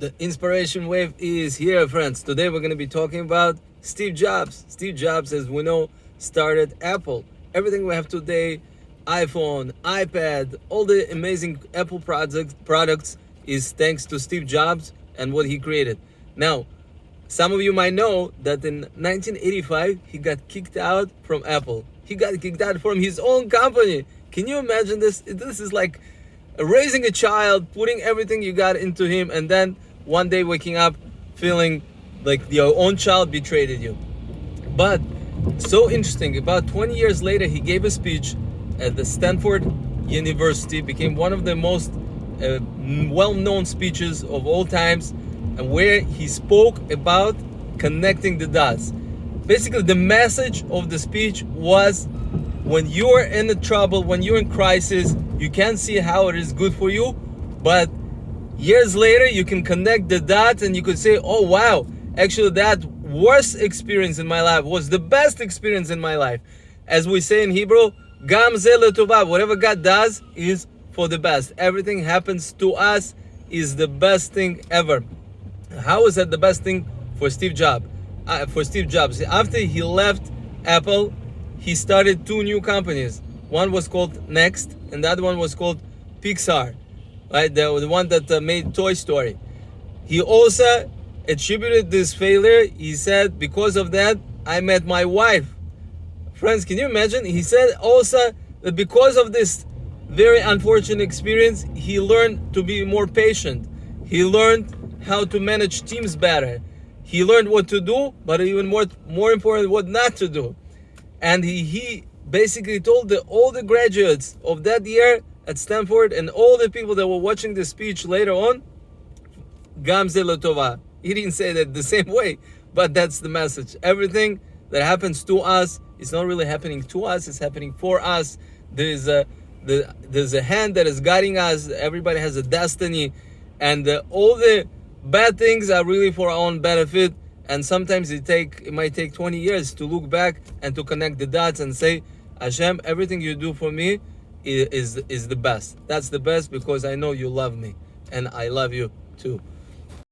The inspiration wave is here, friends. Today we're going to be talking about Steve Jobs. Steve Jobs, as we know, started Apple. Everything we have today, iPhone, iPad, all the amazing Apple products is thanks to Steve Jobs and what he created. Now, some of you might know that in 1985, he got kicked out from Apple. He got kicked out from his own company. Can you imagine this? This is like raising a child, putting everything you got into him, and then one day waking up feeling like your own child betrayed you. But so interesting, about 20 years later, he gave a speech at the Stanford University, became one of the most well-known speeches of all times, and where he spoke about connecting the dots. Basically, the message of the speech was, when you're in the trouble, when you're in crisis, you can't see how it is good for you, but years later you can connect the dots and you could say, oh wow, actually that worst experience in my life was the best experience in my life. As we say in Hebrew, Gam ze letovah, whatever God does is for the best. Everything happens to us is the best thing ever. How is that the best thing for Steve Jobs? After he left Apple, he started two new companies. One was called Next, and the other one was called Pixar, right? The one that made Toy Story. He also attributed this failure. He said, because of that, I met my wife. Friends, can you imagine? He said also that because of this very unfortunate experience, he learned to be more patient. He learned how to manage teams better. He learned what to do, but even more important, what not to do. And he basically told all the graduates of that year at Stanford and all the people that were watching the speech later on, Gam ze letovah. He didn't say that the same way, but that's the message. Everything that happens to us is not really happening to us, it's happening for us. There's a hand that is guiding us. Everybody has a destiny, and all the bad things are really for our own benefit. And sometimes it might take 20 years to look back and to connect the dots and say, Hashem, everything you do for me is the best. That's the best because I know you love me and I love you too.